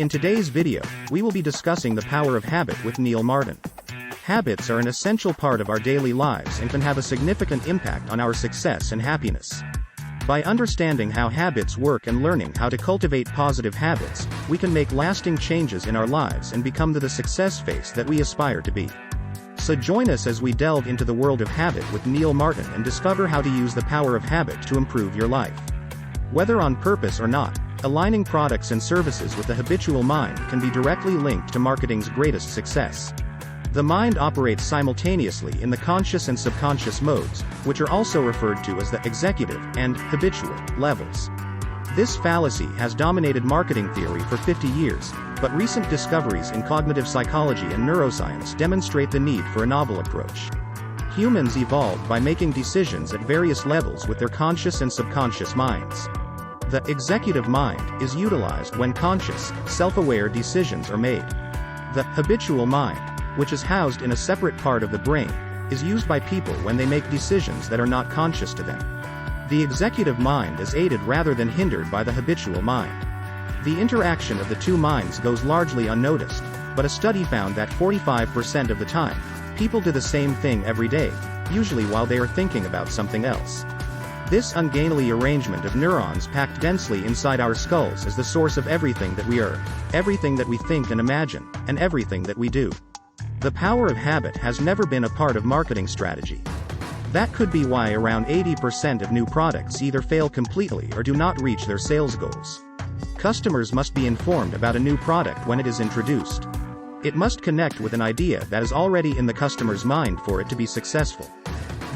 in today's video, we will be discussing the power of habit with Neale Martin. Habits are an essential part of our daily lives and can have a significant impact on our success and happiness. By understanding how habits work and learning how to cultivate positive habits, we can make lasting changes in our lives and become the success face that we aspire to be. So join us as we delve into the world of habit with Neale Martin and discover how to use the power of habit to improve your life. Whether on purpose or not, aligning products and services with the habitual mind can be directly linked to marketing's greatest success. The mind operates simultaneously in the conscious and subconscious modes, which are also referred to as the executive and habitual levels. This fallacy has dominated marketing theory for 50 years, but recent discoveries in cognitive psychology and neuroscience demonstrate the need for a novel approach. Humans evolved by making decisions at various levels with their conscious and subconscious minds. The executive mind is utilized when conscious, self-aware decisions are made. The habitual mind, which is housed in a separate part of the brain, is used by people when they make decisions that are not conscious to them. The executive mind is aided rather than hindered by the habitual mind. The interaction of the two minds goes largely unnoticed, but a study found that 45% of the time, people do the same thing every day, usually while they are thinking about something else. This ungainly arrangement of neurons packed densely inside our skulls is the source of everything that we are, everything that we think and imagine, and everything that we do. The power of habit has never been a part of marketing strategy. That could be why around 80% of new products either fail completely or do not reach their sales goals. Customers must be informed about a new product when it is introduced. It must connect with an idea that is already in the customer's mind for it to be successful.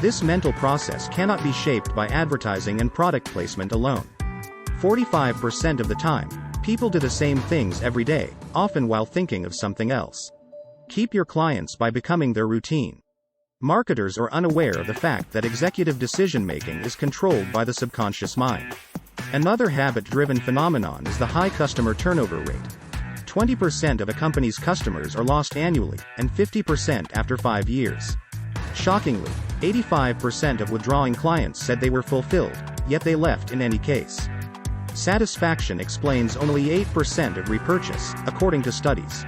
This mental process cannot be shaped by advertising and product placement alone. 45% of the time, people do the same things every day, often while thinking of something else. Keep your clients by becoming their routine. Marketers are unaware of the fact that executive decision-making is controlled by the subconscious mind. Another habit-driven phenomenon is the high customer turnover rate. 20% of a company's customers are lost annually, and 50% after 5 years. Shockingly, 85% of withdrawing clients said they were fulfilled, yet they left in any case. Satisfaction explains only 8% of repurchase, according to studies.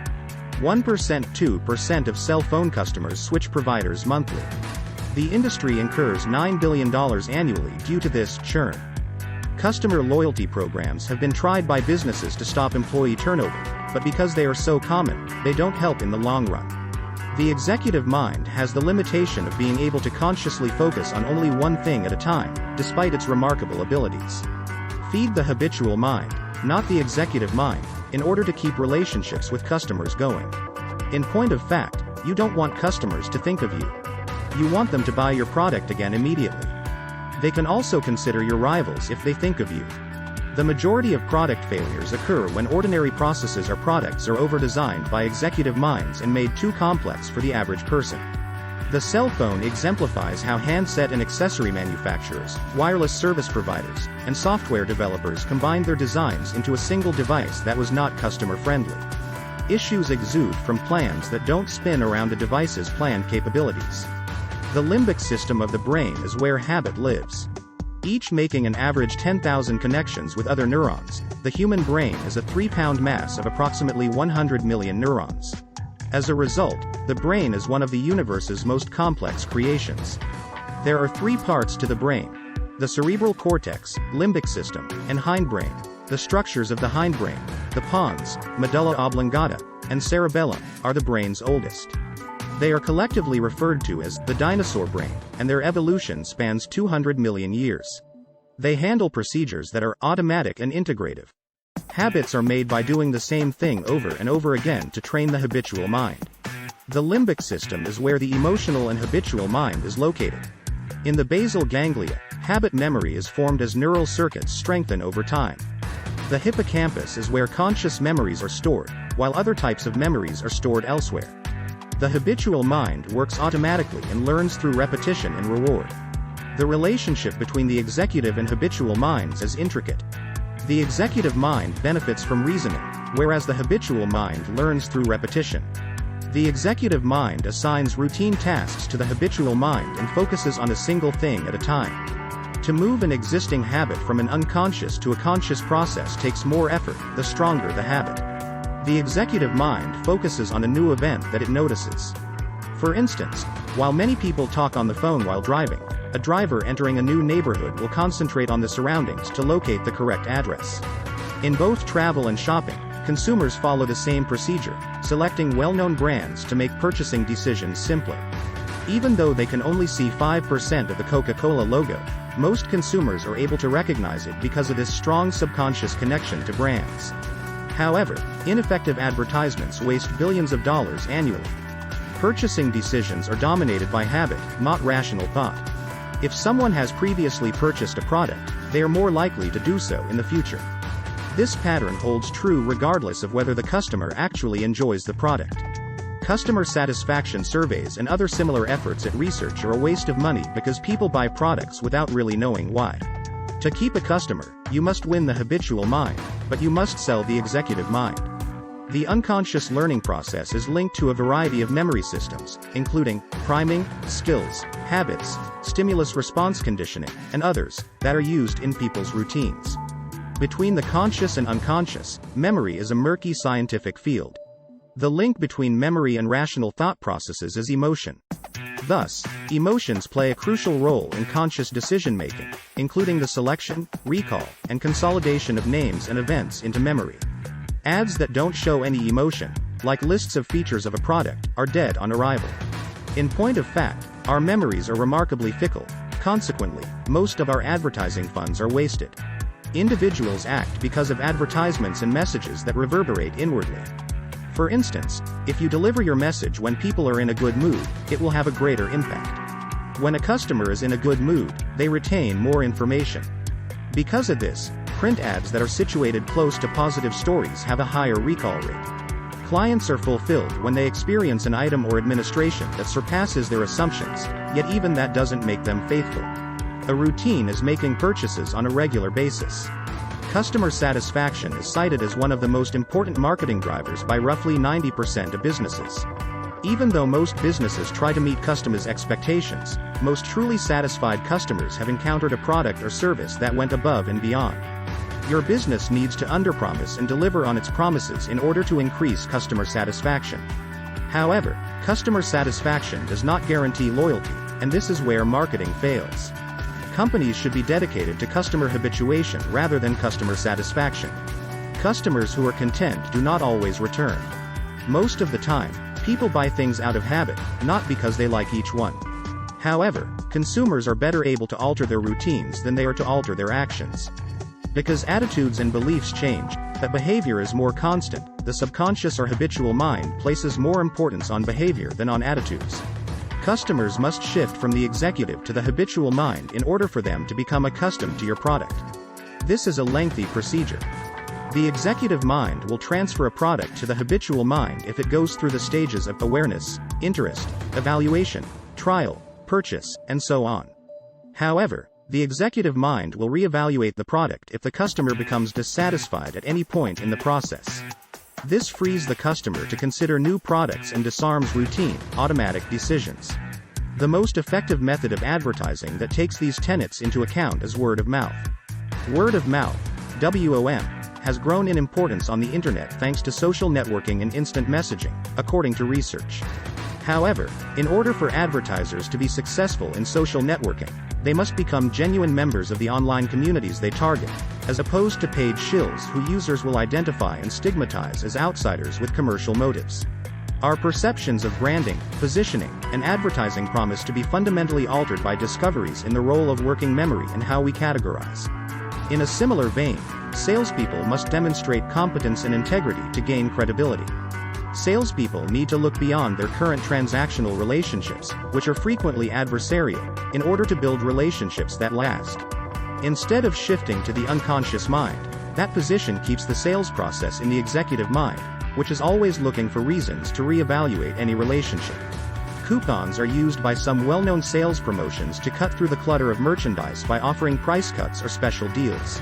1%–2% of cell phone customers switch providers monthly. The industry incurs $9 billion annually due to this churn. Customer loyalty programs have been tried by businesses to stop employee turnover, but because they are so common, they don't help in the long run. The executive mind has the limitation of being able to consciously focus on only one thing at a time, despite its remarkable abilities. Feed the habitual mind, not the executive mind, in order to keep relationships with customers going. In point of fact, you don't want customers to think of you. You want them to buy your product again immediately. They can also consider your rivals if they think of you. The majority of product failures occur when ordinary processes or products are over-designed by executive minds and made too complex for the average person. The cell phone exemplifies how handset and accessory manufacturers, wireless service providers, and software developers combined their designs into a single device that was not customer-friendly. Issues exude from plans that don't spin around the device's planned capabilities. The limbic system of the brain is where habit lives. Each making an average 10,000 connections with other neurons, the human brain is a 3-pound mass of approximately 100 million neurons. As a result, the brain is one of the universe's most complex creations. There are 3 parts to the brain: the cerebral cortex, limbic system, and hindbrain. The structures of the hindbrain, the pons, medulla oblongata, and cerebellum, are the brain's oldest. They are collectively referred to as the dinosaur brain, and their evolution spans 200 million years. They handle procedures that are automatic and integrative. Habits are made by doing the same thing over and over again to train the habitual mind. The limbic system is where the emotional and habitual mind is located. In the basal ganglia, habit memory is formed as neural circuits strengthen over time. The hippocampus is where conscious memories are stored, while other types of memories are stored elsewhere. The habitual mind works automatically and learns through repetition and reward. The relationship between the executive and habitual minds is intricate. The executive mind benefits from reasoning, whereas the habitual mind learns through repetition. The executive mind assigns routine tasks to the habitual mind and focuses on a single thing at a time. To move an existing habit from an unconscious to a conscious process takes more effort, the stronger the habit. The executive mind focuses on a new event that it notices. For instance, while many people talk on the phone while driving, a driver entering a new neighborhood will concentrate on the surroundings to locate the correct address. In both travel and shopping, consumers follow the same procedure, selecting well-known brands to make purchasing decisions simpler. Even though they can only see 5% of the Coca-Cola logo, most consumers are able to recognize it because of this strong subconscious connection to brands. However, ineffective advertisements waste billions of dollars annually. Purchasing decisions are dominated by habit, not rational thought. If someone has previously purchased a product, they are more likely to do so in the future. This pattern holds true regardless of whether the customer actually enjoys the product. Customer satisfaction surveys and other similar efforts at research are a waste of money because people buy products without really knowing why. To keep a customer, you must win the habitual mind, but you must sell the executive mind. The unconscious learning process is linked to a variety of memory systems, including priming, skills, habits, stimulus response conditioning, and others, that are used in people's routines. Between the conscious and unconscious, memory is a murky scientific field. The link between memory and rational thought processes is emotion. Thus, emotions play a crucial role in conscious decision-making, including the selection, recall, and consolidation of names and events into memory. Ads that don't show any emotion, like lists of features of a product, are dead on arrival. In point of fact, our memories are remarkably fickle. Consequently, most of our advertising funds are wasted. Individuals act because of advertisements and messages that reverberate inwardly. For instance, if you deliver your message when people are in a good mood, it will have a greater impact. When a customer is in a good mood, they retain more information. Because of this, print ads that are situated close to positive stories have a higher recall rate. Clients are fulfilled when they experience an item or administration that surpasses their assumptions, yet even that doesn't make them faithful. A routine is making purchases on a regular basis. Customer satisfaction is cited as one of the most important marketing drivers by roughly 90% of businesses. Even though most businesses try to meet customers' expectations, most truly satisfied customers have encountered a product or service that went above and beyond. Your business needs to underpromise and deliver on its promises in order to increase customer satisfaction. However, customer satisfaction does not guarantee loyalty, and this is where marketing fails. Companies should be dedicated to customer habituation rather than customer satisfaction. Customers who are content do not always return. Most of the time, people buy things out of habit, not because they like each one. However, consumers are better able to alter their routines than they are to alter their actions. Because attitudes and beliefs change, but behavior is more constant, the subconscious or habitual mind places more importance on behavior than on attitudes. Customers must shift from the executive to the habitual mind in order for them to become accustomed to your product. This is a lengthy procedure. The executive mind will transfer a product to the habitual mind if it goes through the stages of awareness, interest, evaluation, trial, purchase, and so on. However, the executive mind will reevaluate the product if the customer becomes dissatisfied at any point in the process. This frees the customer to consider new products and disarms routine, automatic decisions. The most effective method of advertising that takes these tenets into account is word of mouth. Word of mouth, WOM, has grown in importance on the internet thanks to social networking and instant messaging, according to research. However, in order for advertisers to be successful in social networking, they must become genuine members of the online communities they target, as opposed to paid shills who users will identify and stigmatize as outsiders with commercial motives. Our perceptions of branding, positioning, and advertising promise to be fundamentally altered by discoveries in the role of working memory and how we categorize. In a similar vein, salespeople must demonstrate competence and integrity to gain credibility. Salespeople need to look beyond their current transactional relationships, which are frequently adversarial, in order to build relationships that last. Instead of shifting to the unconscious mind, that position keeps the sales process in the executive mind, which is always looking for reasons to reevaluate any relationship. Coupons are used by some well-known sales promotions to cut through the clutter of merchandise by offering price cuts or special deals.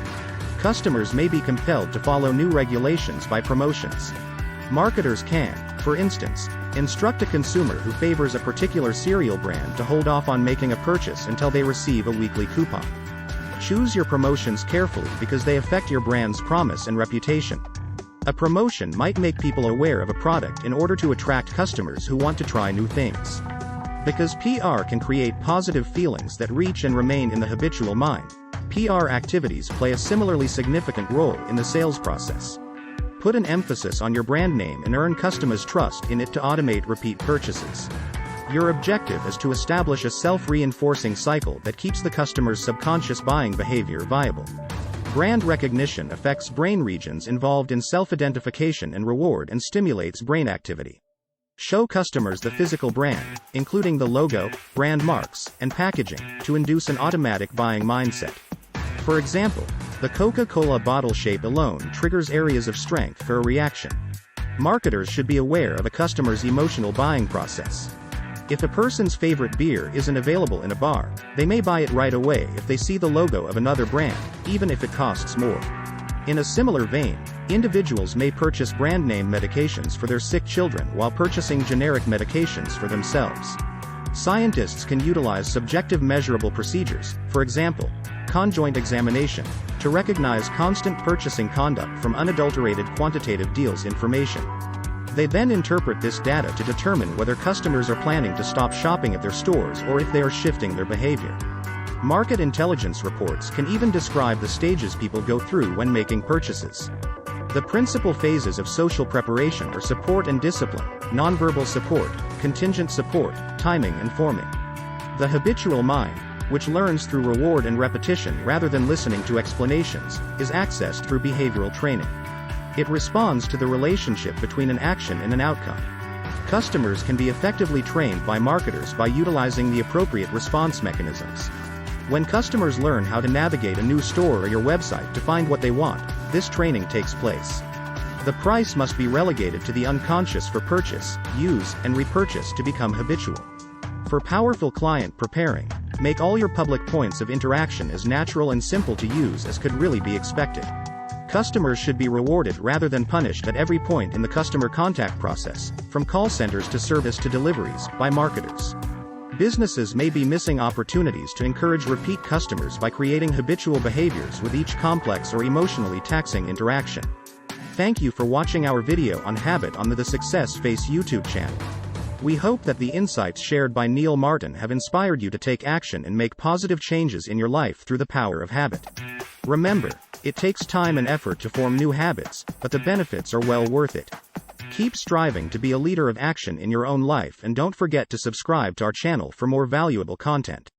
Customers may be compelled to follow new regulations by promotions. Marketers can, for instance, instruct a consumer who favors a particular cereal brand to hold off on making a purchase until they receive a weekly coupon. Choose your promotions carefully because they affect your brand's promise and reputation. A promotion might make people aware of a product in order to attract customers who want to try new things. Because PR can create positive feelings that reach and remain in the habitual mind, PR activities play a similarly significant role in the sales process. Put an emphasis on your brand name and earn customers' trust in it to automate repeat purchases. Your objective is to establish a self-reinforcing cycle that keeps the customer's subconscious buying behavior viable. Brand recognition affects brain regions involved in self-identification and reward and stimulates brain activity. Show customers the physical brand, including the logo, brand marks, and packaging, to induce an automatic buying mindset. For example, the Coca-Cola bottle shape alone triggers areas of strength for a reaction. Marketers should be aware of a customer's emotional buying process. If a person's favorite beer isn't available in a bar, they may buy it right away if they see the logo of another brand, even if it costs more. In a similar vein, individuals may purchase brand name medications for their sick children while purchasing generic medications for themselves. Scientists can utilize subjective measurable procedures, for example, conjoint examination, to recognize constant purchasing conduct from unadulterated quantitative deals information. They then interpret this data to determine whether customers are planning to stop shopping at their stores or if they are shifting their behavior. Market intelligence reports can even describe the stages people go through when making purchases. The principal phases of social preparation are support and discipline, nonverbal support, contingent support, timing and forming. The habitual mind, which learns through reward and repetition rather than listening to explanations, is accessed through behavioral training. It responds to the relationship between an action and an outcome. Customers can be effectively trained by marketers by utilizing the appropriate response mechanisms. When customers learn how to navigate a new store or your website to find what they want, this training takes place. The price must be relegated to the unconscious for purchase, use, and repurchase to become habitual. For powerful client preparing, make all your public points of interaction as natural and simple to use as could really be expected. Customers should be rewarded rather than punished at every point in the customer contact process, from call centers to service to deliveries, by marketers. Businesses may be missing opportunities to encourage repeat customers by creating habitual behaviors with each complex or emotionally taxing interaction. Thank you for watching our video on habit on the Success Face YouTube channel. We hope that the insights shared by Neale Martin have inspired you to take action and make positive changes in your life through the power of habit. Remember, it takes time and effort to form new habits, but the benefits are well worth it. Keep striving to be a leader of action in your own life and don't forget to subscribe to our channel for more valuable content.